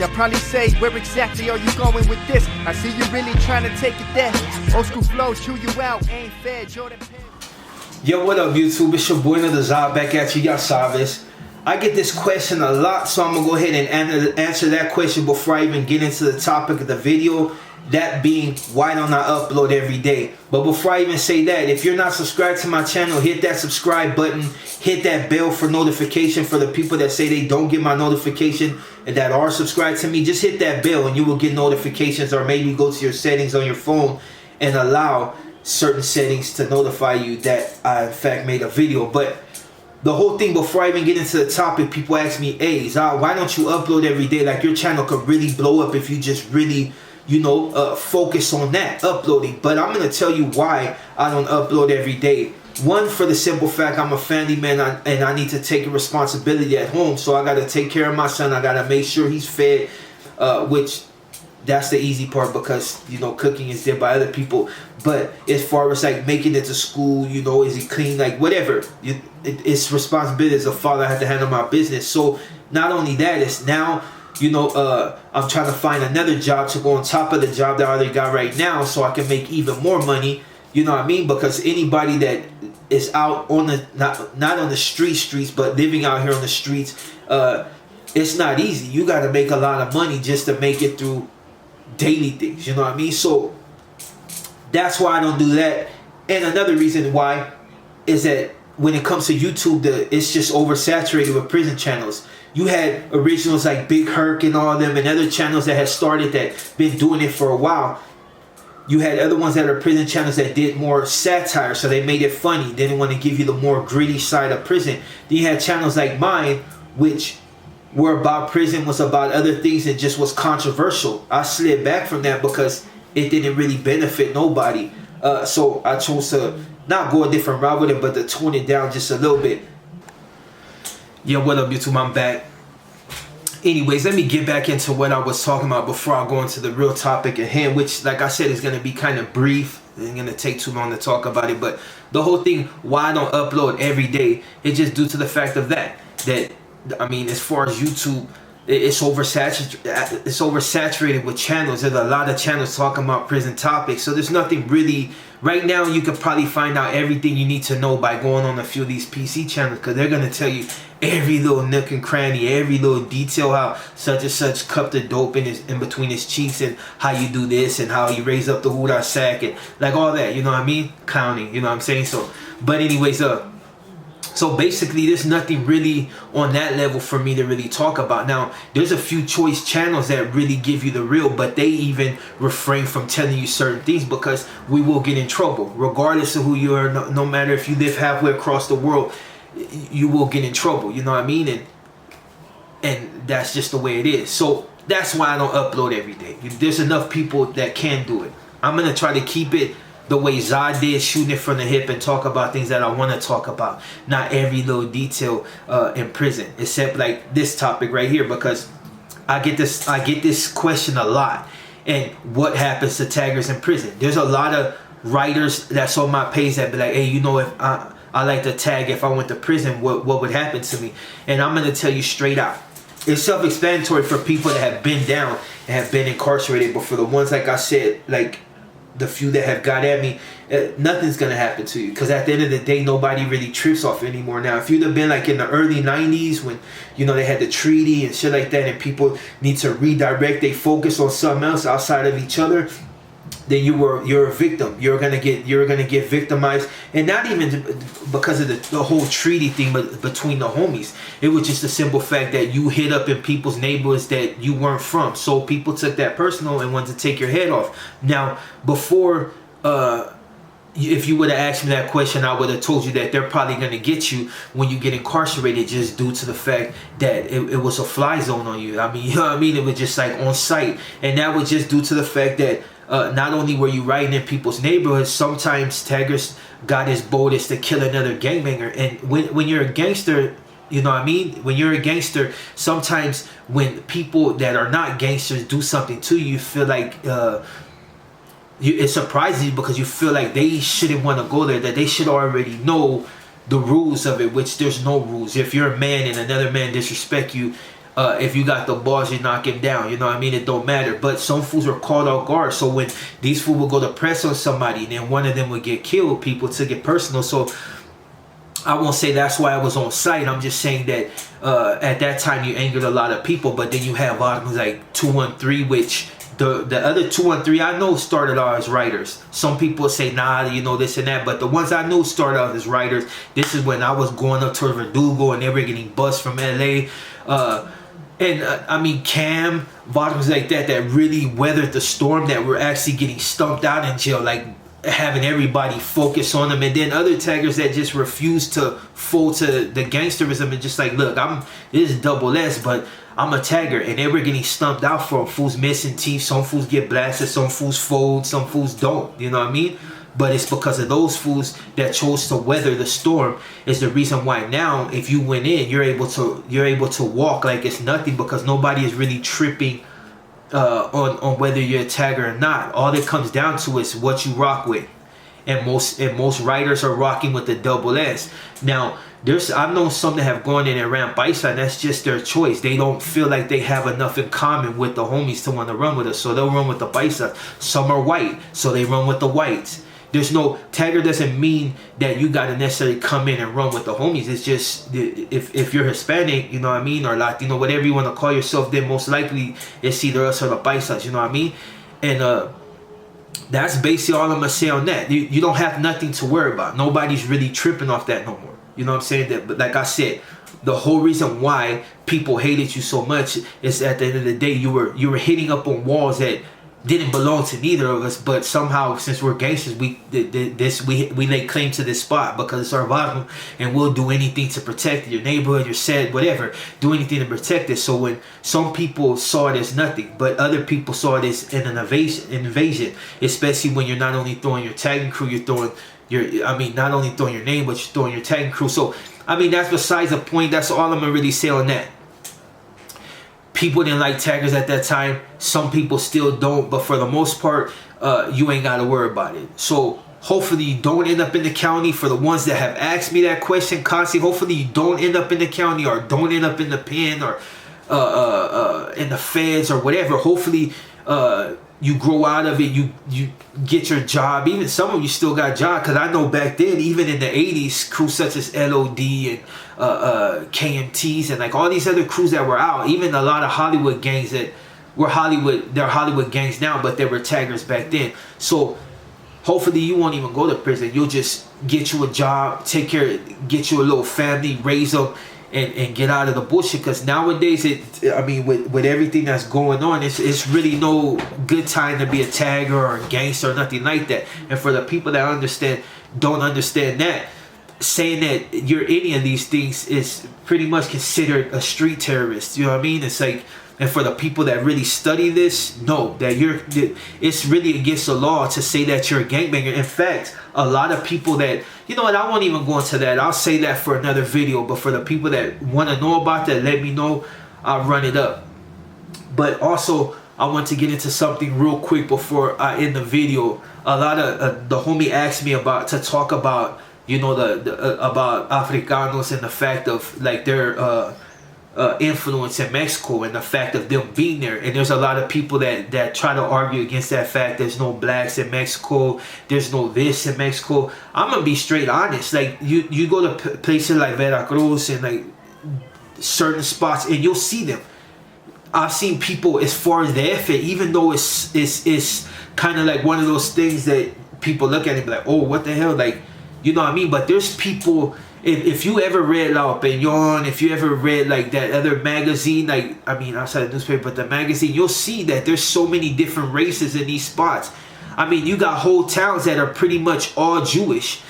They'll probably say, where exactly are you going with this? I see you really trying to take it there. Old school flows chew you out, ain't fair, Jordan. Yo, what up YouTube? It's your boy Nazar back at you, y'all sabes. I get this question a lot, so I'm gonna go ahead and answer that question before I even get into the topic of the video. That being, why don't I upload every day? But before I even say that, if you're not subscribed to my channel, hit that subscribe button, hit that bell for notification. For the people that say they don't get my notification and that are subscribed to me, just hit that bell and you will get notifications, or maybe go to your settings on your phone and allow certain settings to notify you that I in fact made a video. But the whole thing, before I even get into the topic, people ask me, hey, Zah, why don't you upload every day? Like, your channel could really blow up if you just really, you know, focus on that, uploading. But I'm going to tell you why I don't upload every day. One, for the simple fact, I'm a family man, and I need to take a responsibility at home. So I got to take care of my son. I got to make sure he's fed, which that's the easy part, because, you know, cooking is done by other people. But as far as like making it to school, you know, is he clean, like whatever, it's responsibility as a father. I have to handle my business. So not only that, it's now, you know, I'm trying to find another job to go on top of the job that I already got right now, so I can make even more money. You know what I mean? Because anybody that is out on the not on the streets, but living out here on the streets, it's not easy. You got to make a lot of money just to make it through daily things. You know what I mean? So that's why I don't do that. And another reason why is that when it comes to YouTube, it's just oversaturated with prison channels. You had originals like Big Herc and all of them, and other channels that had started that been doing it for a while. You had other ones that are prison channels that did more satire, so they made it funny. They didn't want to give you the more gritty side of prison. Then you had channels like mine, which were about prison, was about other things, and just was controversial. I slid back from that because it didn't really benefit nobody. So I chose to not go a different route with it, but to tone it down just a little bit. Yo, what up YouTube? I'm back. Anyways, let me get back into what I was talking about before I go into the real topic at hand, which, like I said, is going to be kind of brief. It's going to take too long to talk about it. But the whole thing, why I don't upload every day, it's just due to the fact of that I mean, as far as YouTube, it's oversaturated with channels. There's a lot of channels talking about prison topics, so there's nothing really right now. You could probably find out everything you need to know by going on a few of these PC channels, because they're going to tell you every little nook and cranny, every little detail, how such and such cupped the dope in between his cheeks, and how you do this, and how you raise up the hoodah sack, and like all that, you know what I mean? Clowning, you know what I'm saying? So, but anyways, so basically, there's nothing really on that level for me to really talk about. Now, there's a few choice channels that really give you the real, but they even refrain from telling you certain things, because we will get in trouble. Regardless of who you are, no matter if you live halfway across the world, you will get in trouble, you know what I mean? And that's just the way it is. So that's why I don't upload every day. There's enough people that can do it. I'm going to try to keep it the way Zah did, shooting it from the hip and talk about things that I want to talk about. Not every little detail in prison, except like this topic right here, because I get this question a lot. And what happens to taggers in prison? There's a lot of writers that's on my page that be like, hey, you know, if I like to tag, if I went to prison, what would happen to me? And I'm going to tell you straight out. It's self-explanatory for people that have been down and have been incarcerated, but for the ones, like I said, like the few that have got at me, nothing's gonna happen to you, because at the end of the day, nobody really trips off anymore. Now, if you'd have been like in the early 90s when, you know, they had the treaty and shit like that, and people need to redirect their focus on something else outside of each other, then you're a victim. You're gonna get victimized, and not even because of the whole treaty thing, but between the homies. It was just a simple fact that you hit up in people's neighborhoods that you weren't from, so people took that personal and wanted to take your head off. Now, before, if you would have asked me that question, I would have told you that they're probably gonna get you when you get incarcerated, just due to the fact that it was a fly zone on you. I mean, you know what I mean? It was just like on site, and that was just due to the fact that not only were you riding in people's neighborhoods, sometimes taggers got as bold as to kill another gangbanger. And when you're a gangster, you know what I mean? When you're a gangster, sometimes when people that are not gangsters do something to you, you feel like it surprises you, because you feel like they shouldn't want to go there, that they should already know the rules of it, which there's no rules. If you're a man and another man disrespect you, if you got the balls, you knock him down. You know what I mean? It don't matter. But some fools were caught off guard. So when these fools would go to press on somebody and then one of them would get killed, people took it personal. So I won't say that's why I was on site. I'm just saying that at that time you angered a lot of people. But then you have items like 213, which the other 213 I know started out as writers. Some people say nah, you know, this and that, but the ones I knew started out as writers. This is when I was going up to Verdugo and they were getting bussed from LA. I mean Cam, bottoms like that really weathered the storm, that were actually getting stumped out in jail, like having everybody focus on them. And then other taggers that just refuse to fold to the gangsterism and just like, look, this is double S, but I'm a tagger, and they were getting stumped out for fools missing teeth. Some fools get blasted, some fools fold, some fools don't. You know what I mean? But it's because of those fools that chose to weather the storm is the reason why now, if you went in, you're able to walk like it's nothing, because nobody is really tripping on whether you're a tagger or not. All it comes down to is what you rock with, and most writers are rocking with the double S. Now, I've known some that have gone in and ran Paisa, and that's just their choice. They don't feel like they have enough in common with the homies to want to run with us, so they'll run with the Paisa. Some are white, so they run with the whites. There's no tagger doesn't mean that you gotta necessarily come in and run with the homies. It's just if you're Hispanic, you know what I mean, or Latino, whatever you want to call yourself, then most likely it's either us or the Paisas, you know what I mean? And that's basically all I'm gonna say on that. You don't have nothing to worry about. Nobody's really tripping off that no more. You know what I'm saying? But like I said, the whole reason why people hated you so much is at the end of the day you were hitting up on walls that didn't belong to neither of us, but somehow since we're gangsters, we lay claim to this spot because it's our bottom, and we'll do anything to protect your neighborhood, your set, whatever, do anything to protect it. So when some people saw it as nothing, but other people saw it as an invasion, especially when you're not only throwing your tagging crew, you're throwing not only throwing your name, but you're throwing your tagging crew. So I mean, that's besides the point. That's all I'm gonna really say on that. People didn't like taggers at that time. Some people still don't, but for the most part, you ain't got to worry about it. So hopefully you don't end up in the county. For the ones that have asked me that question constantly, hopefully you don't end up in the county, or don't end up in the pen, or in the feds or whatever. Hopefully you grow out of it, you get your job. Even some of you still got jobs, because I know back then, even in the 80s, crews such as LOD and KMTs and like all these other crews that were out, even a lot of Hollywood gangs that were they're Hollywood gangs now, but they were taggers back then. So hopefully you won't even go to prison. You'll just get you a job, take care, get you a little family, raise them, and get out of the bullshit. Because nowadays, with everything that's going on, it's really no good time to be a tagger or a gangster or nothing like that. And for the people that don't understand that, saying that you're any of these things is pretty much considered a street terrorist. You know what I mean? It's like, and for the people that really study this, know that it's really against the law to say that you're a gangbanger. In fact, a lot of people that, you know what, I won't even go into that. I'll say that for another video. But for the people that want to know about that, let me know. I'll run it up. But also, I want to get into something real quick before I end the video. A lot of the homie asked me to talk about, you know, about Africanos and the fact of like their influence in Mexico and the fact of them being there. And there's a lot of people that try to argue against that fact. There's no blacks in Mexico, there's no this in Mexico. I'm gonna be straight honest. Like you go to places like Veracruz and like certain spots, and you'll see them. I've seen people as far as the effort, even though it's kind of like one of those things that people look at and be like, oh, what the hell, like, you know what I mean? But there's people, if you ever read La Opinion, if you ever read like that other magazine, like, I mean, outside the newspaper, but the magazine, you'll see that there's so many different races in these spots. I mean, you got whole towns that are pretty much all Jewish.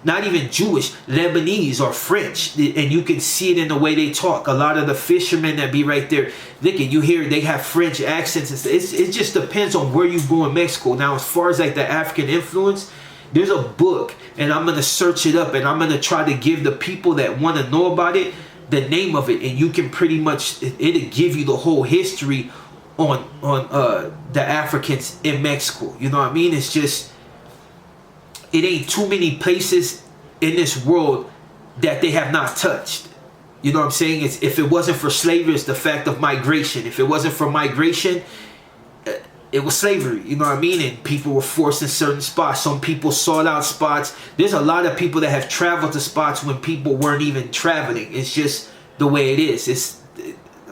Not even Jewish, Lebanese or French, and you can see it in the way they talk. A lot of the fishermen that be right there, look at you hear they have French accents and stuff. It just depends on where you go in Mexico. Now, as far as like the African influence, there's a book, and I'm gonna search it up, and I'm gonna try to give the people that want to know about it the name of it, and you can pretty much it'll give you the whole history on the Africans in Mexico. You know what I mean? It's just, it ain't too many places in this world that they have not touched. You know what I'm saying? It's, if it wasn't for slavery, it's the fact of migration. If it wasn't for migration, it was slavery. You know what I mean? And people were forced in certain spots. Some people sought out spots. There's a lot of people that have traveled to spots when people weren't even traveling. It's just the way it is. It's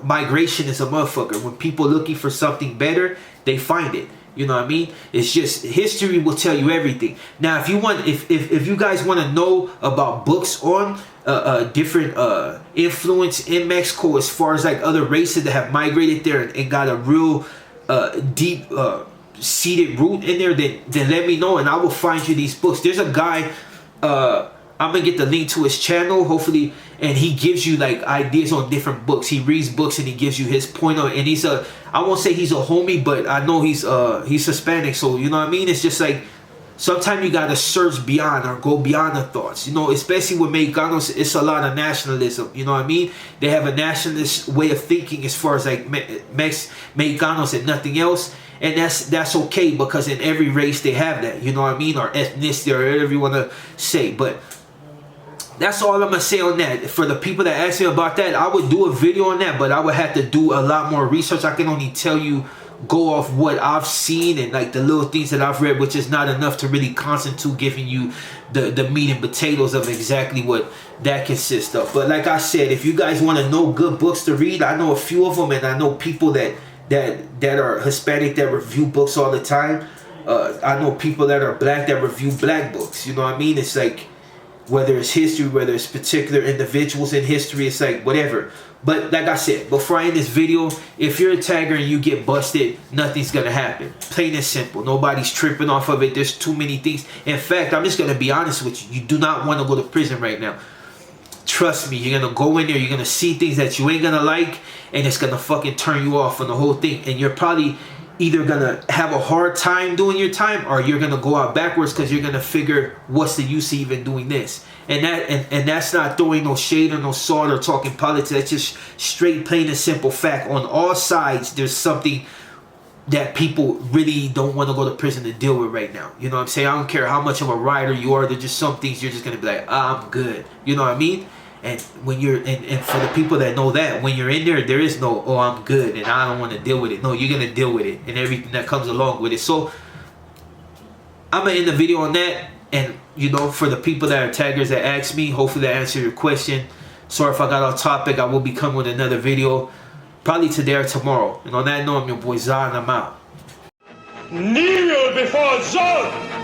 migration is a motherfucker. When people looking for something better, they find it. You know what I mean? It's just history will tell you everything. Now, if you want, if you guys want to know about books on different influence in Mexico, as far as like other races that have migrated there and got a real deep seated root in there, then let me know and I will find you these books. There's a guy, I'm gonna get the link to his channel hopefully, and he gives you like ideas on different books. He reads books and he gives you his point on it. And he's a, I won't say he's a homie, but I know he's Hispanic, so you know what I mean. It's just like sometimes you gotta search beyond or go beyond the thoughts, you know, especially with Mexicanos. It's a lot of nationalism, you know what I mean. They have a nationalist way of thinking as far as like Mexicanos and nothing else, and that's okay, because in every race they have that, you know what I mean, or ethnicity, or whatever you want to say. But that's all I'm gonna say on that. For the people that ask me about that, I would do a video on that, but I would have to do a lot more research. I can only tell you, go off what I've seen and like the little things that I've read, which is not enough to really constitute giving you the meat and potatoes of exactly what that consists of. But like I said, if you guys want to know good books to read, I know a few of them, and I know people that are Hispanic that review books all the time. I know people that are black that review black books. You know what I mean? It's like, whether it's history, whether it's particular individuals in history, it's like whatever. But like I said, before I end this video, if you're a tagger and you get busted, nothing's gonna happen. Plain and simple. Nobody's tripping off of it. There's too many things. In fact, I'm just gonna be honest with you. You do not want to go to prison right now. Trust me, you're gonna go in there, you're gonna see things that you ain't gonna like, and it's gonna fucking turn you off on the whole thing. And you're probably either gonna have a hard time doing your time, or you're gonna go out backwards, because you're gonna figure, what's the use of even doing this? And that's not throwing no shade or no salt or talking politics. That's just straight, plain and simple fact. On all sides, there's something that people really don't want to go to prison to deal with right now. You know what I'm saying? I don't care how much of a rider you are. There's just some things you're just gonna be like, I'm good. You know what I mean? And when you're, and for the people that know that, when you're in there, there is no, oh, I'm good and I don't want to deal with it. No, you're going to deal with it and everything that comes along with it. So I'm going to end the video on that. And, you know, for the people that are taggers that ask me, hopefully that answered your question. Sorry if I got off topic. I will be coming with another video probably today or tomorrow. And on that note, I'm your boy Zah, and I'm out. Kneel before Zod!